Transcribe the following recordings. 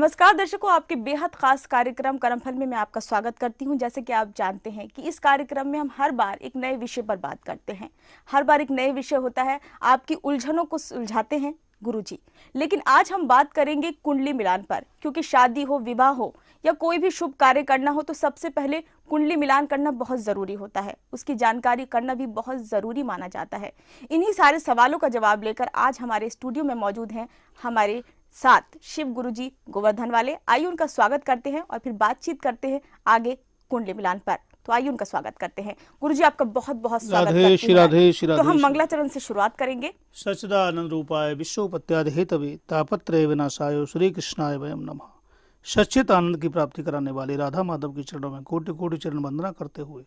नमस्कार दर्शकों, आपके बेहद खास कार्यक्रम कर्मफल में मैं आपका स्वागत करती हूं। जैसे कि आप जानते हैं कि इस कार्यक्रम में हम हर बार एक नए विषय पर बात करते हैं। हर बार एक नए विषय होता है, आपकी उलझनों को सुलझाते हैं गुरुजी। लेकिन आज हम बात करेंगे कुंडली मिलान पर, क्योंकि शादी हो, विवाह हो या कोई भी शुभ कार्य करना हो तो सबसे पहले कुंडली मिलान करना बहुत ज़रूरी होता है। उसकी जानकारी करना भी बहुत ज़रूरी माना जाता है। इन्हीं सारे सवालों का जवाब लेकर आज हमारे स्टूडियो में मौजूद हैं हमारे साथ शिव गुरुजी गोवर्धन वाले। आइए उनका स्वागत करते हैं और फिर बातचीत करते हैं आगे कुंडली मिलान पर। तो आइए उनका स्वागत करते हैं। गुरुजी, आपका बहुत बहुत स्वागत करती हूं। राधे श्री राधे। तो हम मंगलाचरण से शुरुआत करेंगे। सच्चिदानंद रूपाय विश्वोपत्यादि हेतवे तापत्रय विनाशाय श्री कृष्णाय वयम नमः। सच्चित आनंद की प्राप्ति कराने वाले राधा माधव के चरणों में कोटि कोटि चरण वंदना करते हुए,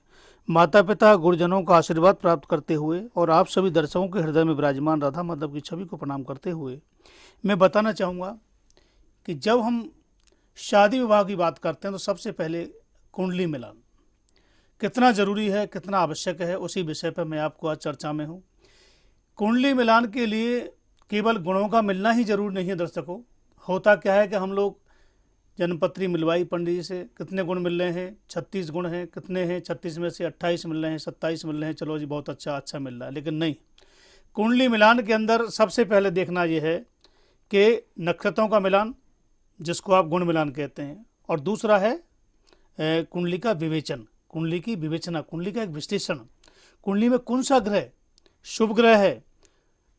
माता पिता गुरुजनों का आशीर्वाद प्राप्त करते हुए और आप सभी दर्शकों के हृदय में विराजमान राधा माधव की छवि को प्रणाम करते हुए मैं बताना चाहूँगा कि जब हम शादी विवाह की बात करते हैं तो सबसे पहले कुंडली मिलान कितना ज़रूरी है, कितना आवश्यक है, उसी विषय पर मैं आपको आज चर्चा में हूँ। कुंडली मिलान के लिए केवल गुणों का मिलना ही जरूरी नहीं है दर्शकों। होता क्या है कि हम लोग जन्मपत्री मिलवाई पंडित जी से, कितने गुण मिल रहे हैं, 36 गुण हैं, कितने हैं, 36 में से 28 मिल रहे हैं, 27 मिल रहे हैं, चलो जी बहुत अच्छा मिल रहा है। लेकिन नहीं, कुंडली मिलान के अंदर सबसे पहले देखना यह है कि नक्षत्रों का मिलान, जिसको आप गुण मिलान कहते हैं, और दूसरा है कुंडली का विवेचन, कुंडली की विवेचना, कुंडली का एक विश्लेषण। कुंडली में कौन सा ग्रह शुभ ग्रह है,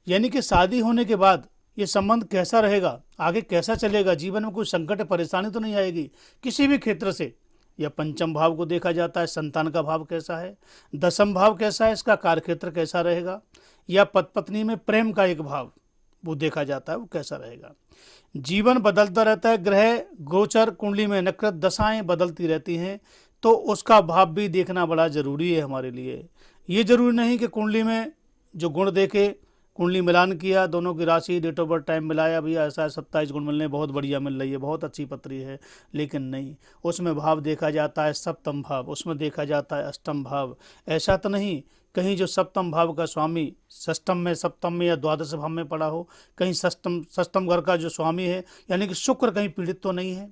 यानी कि शादी होने के बाद ये संबंध कैसा रहेगा, आगे कैसा चलेगा, जीवन में कोई संकट परेशानी तो नहीं आएगी किसी भी क्षेत्र से। या पंचम भाव को देखा जाता है, संतान का भाव कैसा है, दसम भाव कैसा है, इसका कार्यक्षेत्र कैसा रहेगा, या पति पत्नी में प्रेम का एक भाव वो देखा जाता है, वो कैसा रहेगा। जीवन बदलता रहता है, ग्रह गोचर कुंडली में नक्षत्र दशाएं बदलती रहती हैं, तो उसका भाव भी देखना बड़ा ज़रूरी है हमारे लिए। ये जरूरी नहीं कि कुंडली में जो गुण देखे, कुंडली मिलान किया, दोनों की राशि डेट ऑफ बर्थ टाइम मिलाया, भैया ऐसा 27 गुण मिलने, बहुत बढ़िया मिल रही है, बहुत अच्छी पत्री है। लेकिन नहीं, उसमें भाव देखा जाता है सप्तम भाव, उसमें देखा जाता है अष्टम भाव। ऐसा तो नहीं कहीं जो सप्तम भाव का स्वामी षष्टम में, सप्तम में या द्वादश भाव में पड़ा हो, कहीं षष्टम घर का जो स्वामी है यानी कि शुक्र कहीं पीड़ित तो नहीं है,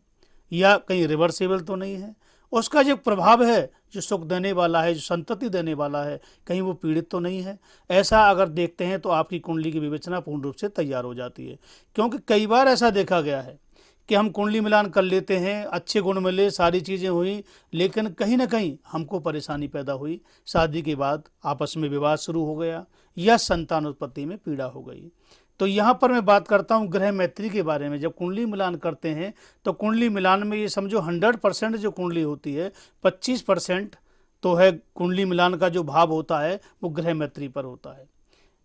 या कहीं रिवर्सेबल तो नहीं है, उसका जो प्रभाव है जो सुख देने वाला है, जो संतति देने वाला है, कहीं वो पीड़ित तो नहीं है। ऐसा अगर देखते हैं तो आपकी कुंडली की विवेचना पूर्ण रूप से तैयार हो जाती है। क्योंकि कई बार ऐसा देखा गया है कि हम कुंडली मिलान कर लेते हैं, अच्छे गुण मिले, सारी चीज़ें हुई, लेकिन कहीं ना कहीं हमको परेशानी पैदा हुई, शादी के बाद आपस में विवाद शुरू हो गया या संतान उत्पत्ति में पीड़ा हो गई। तो यहाँ पर मैं बात करता हूँ ग्रह मैत्री के बारे में। जब कुंडली मिलान करते हैं तो कुंडली मिलान में ये समझो 100% जो कुंडली होती है, 25% तो है कुंडली मिलान का जो भाव होता है वो ग्रह मैत्री पर होता है।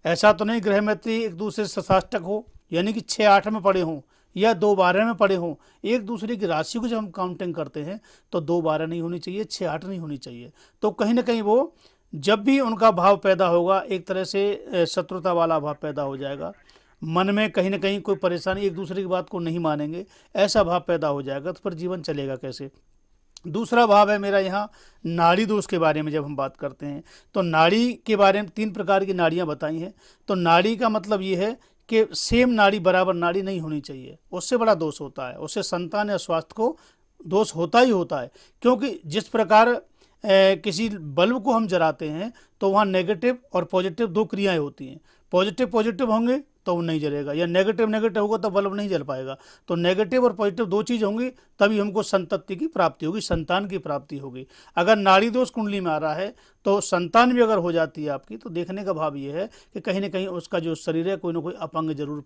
ऐसा तो नहीं ग्रह मैत्री एक दूसरे से सशाष्टक हो, यानी कि 6-8 में पड़े हों या 2-12 में पड़े हों। एक दूसरे की राशि को जब हम काउंटिंग करते हैं तो 2-12 नहीं होनी चाहिए, 6-8 नहीं होनी चाहिए। तो कहीं ना कहीं वो जब भी उनका भाव पैदा होगा एक तरह से शत्रुता वाला भाव पैदा हो जाएगा, मन में कहीं ना कहीं कोई परेशानी, एक दूसरे की बात को नहीं मानेंगे, ऐसा भाव पैदा हो जाएगा, तो फिर जीवन चलेगा कैसे। दूसरा भाव है मेरा यहाँ नाड़ी दोष के बारे में। जब हम बात करते हैं तो नाड़ी के बारे में 3 प्रकार की नाड़ियाँ बताई हैं। तो नाड़ी का मतलब ये है कि सेम नाड़ी बराबर नाड़ी नहीं होनी चाहिए, उससे बड़ा दोष होता है, उससे संतान या स्वास्थ्य को दोष होता ही होता है। क्योंकि जिस प्रकार किसी बल्ब को हम जलाते हैं तो वहाँ नेगेटिव और पॉजिटिव 2 क्रियाएं होती हैं। पॉजिटिव होंगे तो वो नहीं जलेगा, या नेगेटिव होगा तो बल्ब नहीं जल पाएगा। तो नेगेटिव और पॉजिटिव 2 चीज़ होंगी तभी हमको संतति की प्राप्ति होगी, संतान की प्राप्ति होगी। अगर नाड़ी दोष कुंडली में आ रहा है तो संतान भी अगर हो जाती है आपकी, तो देखने का भाव ये है कि कहीं ना कहीं उसका जो शरीर है कोई ना कोई अपंग जरूर